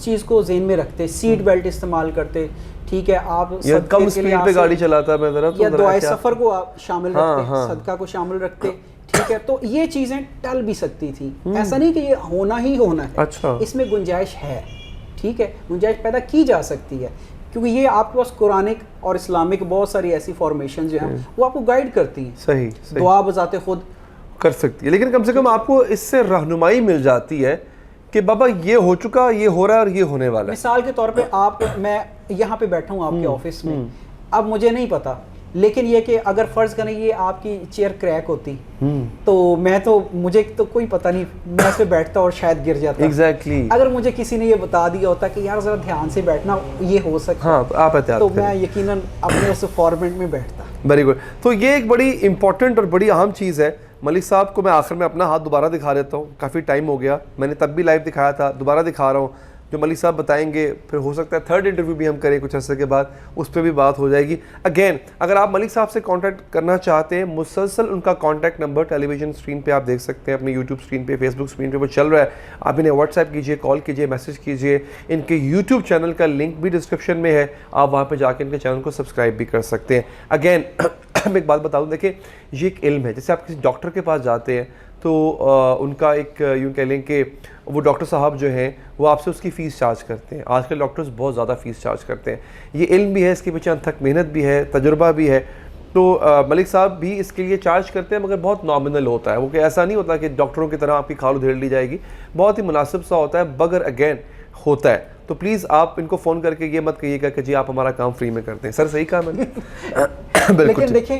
اس چیز کو ذہن میں رکھتے, سیٹ بیلٹ استعمال کرتے, ٹھیک ہے, آپ کم اسپیڈ پہ گاڑی چلاتا ہے یا دعائے سفر کو آپ شامل رکھتے, صدقہ کو شامل رکھتے, ٹھیک ہے, تو یہ چیزیں ٹل بھی سکتی تھی. ایسا نہیں کہ یہ ہونا ہی ہونا ہے, اس میں گنجائش ہے, ٹھیک ہے, گنجائش پیدا کی جا سکتی ہے, کیونکہ یہ آپ کے پاس قرآنک اور اسلامک بہت ساری ایسی فارمیشن جو ہیں وہ آپ کو گائیڈ کرتی ہیں. صحیح, دعا بذات خود کر سکتی ہے, لیکن کم سے کم آپ کو اس سے رہنمائی مل جاتی ہے کہ بابا یہ ہو چکا, یہ ہو رہا ہے اور یہ ہونے والا ہے. مثال کے طور پہ آپ, میں یہاں پہ بیٹھا ہوں آپ کے آفس میں, اب مجھے نہیں پتا, لیکن یہ کہ اگر فرض کریں یہ آپ کی چیئر کریک ہوتی تو میں تو, مجھے تو کوئی پتہ نہیں, میں اس پہ بیٹھتا اور شاید گر جاتا. ایگزیکٹلی, اگر مجھے کسی نے یہ بتا دیا ہوتا کہ یار ذرا دھیان سے بیٹھنا, یہ ہو سکتا, ہاں آپ احتیاط تو میں یقیناً اپنے اس فارمیٹ میں بیٹھتا. Very good. تو یہ ایک بڑی امپورٹنٹ اور بڑی اہم چیز ہے. ملک صاحب کو میں آخر میں اپنا ہاتھ دوبارہ دکھا دیتا ہوں, کافی ٹائم ہو گیا, میں نے تب بھی لائیو دکھایا تھا, دوبارہ دکھا رہا ہوں. جو ملک صاحب بتائیں گے, پھر ہو سکتا ہے تھرڈ انٹرویو بھی ہم کریں کچھ عرصے کے بعد, اس پہ بھی بات ہو جائے گی. اگین اگر آپ ملک صاحب سے کانٹیکٹ کرنا چاہتے ہیں, مسلسل ان کا کانٹیکٹ نمبر ٹیلی ویژن اسکرین پہ آپ دیکھ سکتے ہیں, اپنے یوٹیوب اسکرین پہ, فیس بک اسکرین پہ وہ چل رہا ہے. آپ انہیں واٹس ایپ کیجیے, کال کیجیے, میسج کیجیے. ان کے یوٹیوب چینل کا لنک بھی ڈسکرپشن میں ہے, آپ وہاں پہ جا کے ان کے چینل کو سبسکرائب بھی کر سکتے ہیں. اگین میں ایک بات بتاؤں, دیکھیں یہ ایک علم ہے. جیسے آپ کسی ڈاکٹر کے پاس جاتے ہیں تو ان کا ایک یوں کہہ لیں کہ وہ ڈاکٹر صاحب جو ہیں وہ آپ سے اس کی فیس چارج کرتے ہیں. آج کل ڈاکٹرز بہت زیادہ فیس چارج کرتے ہیں. یہ علم بھی ہے, اس کے پیچھے انتھک محنت بھی ہے, تجربہ بھی ہے. تو ملک صاحب بھی اس کے لیے چارج کرتے ہیں, مگر بہت نامنل ہوتا ہے وہ, کہ ایسا نہیں ہوتا کہ ڈاکٹروں کی طرح آپ کی کھال ادھیڑ لی جائے گی. بہت ہی مناسب سا ہوتا ہے, مگر اگین ہوتا ہے. تو پلیز آپ ان کو فون کر کے یہ مت کہیے گا کہ جی آپ ہمارا کام فری میں کرتے ہیں. سر صحیح کہا میں نے. لیکن دیکھیں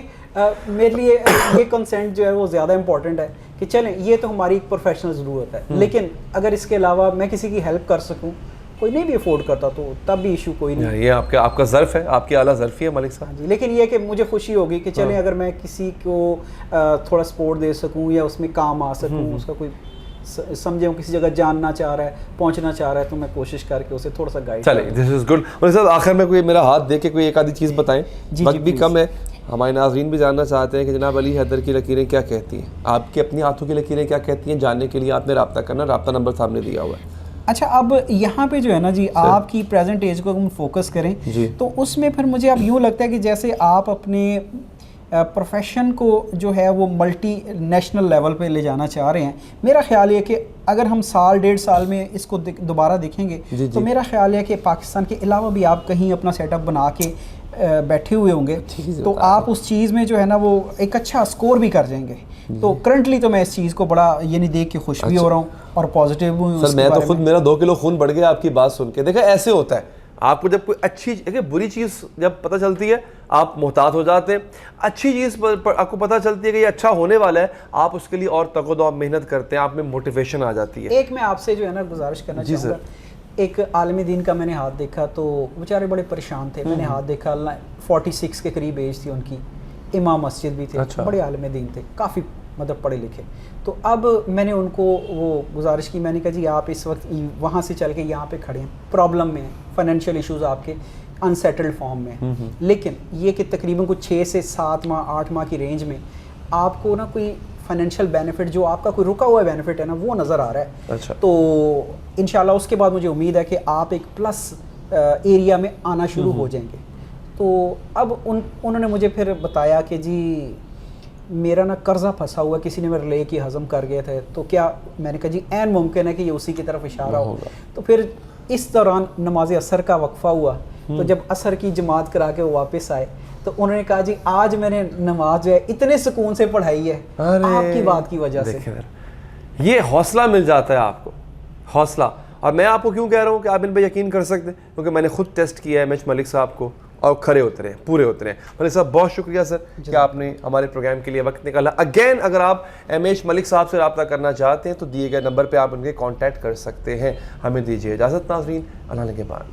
میرے لیے یہ کنسنٹ جو ہے وہ زیادہ امپورٹنٹ ہے کہ چلیں یہ تو ہماری ایک پروفیشنل ضرورت ہے, لیکن اگر اس کے علاوہ میں کسی کی ہیلپ کر سکوں, کوئی نہیں بھی افورڈ کرتا تو تب بھی ایشو کوئی نہیں. یہ آپ کا ظرف ہے, آپ کی اعلیٰ ظرفی ہے ملک صاحب جی. لیکن یہ کہ مجھے خوشی ہوگی کہ چلیں اگر میں کسی کو تھوڑا سپورٹ دے سکوں یا اس میں کام آ سکوں, اس کا کوئی سمجھے ہوں کسی جگہ جاننا چاہ رہا ہے, پہنچنا چاہ رہا ہے, تو میں کوشش کر کے اسے تھوڑا سا گائیڈ. چلیں دس از گڈ. ملک صاحب آخر میں کوئی میرا ہاتھ دے کے کوئی ایک آدھی چیز بتائیں, وقت بھی کم ہے, ہمارے ناظرین بھی جاننا چاہتے ہیں کہ جناب علی حیدر کی لکیریں کیا کہتی ہیں, آپ کی اپنی ہاتھوں کی لکیریں کیا کہتی ہیں. جاننے کے لیے آپ نے رابطہ کرنا, رابطہ نمبر سامنے دیا ہوا ہے. اچھا, اب یہاں پہ جو ہے نا جی, آپ کی پریزنٹ ایج کو ہم فوکس کریں تو اس میں پھر مجھے اب یوں لگتا ہے کہ جیسے آپ اپنے پروفیشن کو جو ہے وہ ملٹی نیشنل لیول پہ لے جانا چاہ رہے ہیں. میرا خیال یہ کہ اگر ہم سال ڈیڑھ سال میں اس کو دوبارہ دیکھیں گے تو میرا خیال ہے کہ پاکستان کے علاوہ بھی آپ کہیں اپنا سیٹ اپ بنا کے بیٹھے ہوئے ہوں گے, تو آپ اس چیز میں جو ہے نا وہ ایک اچھا سکور بھی کر جائیں گے. تو کرنٹلی تو میں اس چیز کو بڑا یعنی دیکھ کے خوش بھی ہو رہا ہوں اور پازیٹیو بھی ہوں. سر میں تو خود, میرا 2 کلو خون بڑھ گیا آپ کی بات سن کے. دیکھا ایسے ہوتا ہے, آپ کو جب کوئی اچھی بری چیز جب پتہ چلتی ہے آپ محتاط ہو جاتے ہیں, اچھی چیز پر آپ کو پتہ چلتی ہے کہ یہ اچھا ہونے والا ہے, آپ اس کے لیے اور تگ و دو محنت کرتے ہیں, آپ میں موٹیویشن آ جاتی ہے. ایک میں آپ سے جو ہے نا گزارش کرنا چاہوں گا, ایک عالم دین کا میں نے ہاتھ دیکھا تو بیچارے بڑے پریشان تھے. میں نے ہاتھ دیکھا 46 کے قریب ایج تھی ان کی, امام مسجد بھی تھے, بڑے عالم دین تھے, کافی مطلب پڑھے لکھے. تو اب میں نے ان کو وہ گزارش کی, میں نے کہا جی آپ اس وقت وہاں سے چل کے یہاں پہ کھڑے ہیں, پرابلم میں ہیں, فائنینشیل ایشوز آپ کے انسیٹلڈ فارم میں, لیکن یہ کہ تقریباً کچھ 6 سے 7 ماہ 8 ماہ کی رینج میں آپ کو نا کوئی فائنینشیل بینیفٹ جو آپ کا کوئی رکا ہوا بینیفٹ ہے نا وہ نظر آ رہا ہے. تو انشاءاللہ اس کے بعد مجھے امید ہے کہ آپ ایک پلس ایریا میں آنا شروع ہو جائیں گے. تو اب انہوں نے مجھے پھر بتایا کہ جی میرا نا قرضہ پھنسا ہوا, کسی نے میرے لے کے ہضم کر گئے تھے, تو کیا, میں نے کہا جی عین ممکن ہے کہ یہ اسی کی طرف اشارہ ہوگا. تو پھر اس دوران نماز عصر کا وقفہ ہوا, تو جب عصر کی جماعت کرا کے وہ واپس آئے تو انہوں نے کہا جی آج میں نے نماز جو ہے اتنے سکون سے پڑھائی ہے آپ کی بات کی وجہ سے. یہ حوصلہ مل جاتا ہے آپ کو, حوصلہ. اور میں آپ کو کیوں کہہ رہا ہوں کہ آپ ان پہ یقین کر سکتے ہیں, کیونکہ میں نے خود ٹیسٹ کیا ہے ایمش ملک صاحب کو, اور کھڑے اترے ہیں, پورے اترے ہیں. ملک صاحب بہت شکریہ سر کہ آپ نے ہمارے پروگرام کے لیے وقت نکالا. اگین اگر آپ ایمش ملک صاحب سے رابطہ کرنا چاہتے ہیں تو دیے گئے نمبر پہ آپ ان کے کانٹیکٹ کر سکتے ہیں. ہمیں دیجیے اجازت ناظرین, اللہ نگہبان.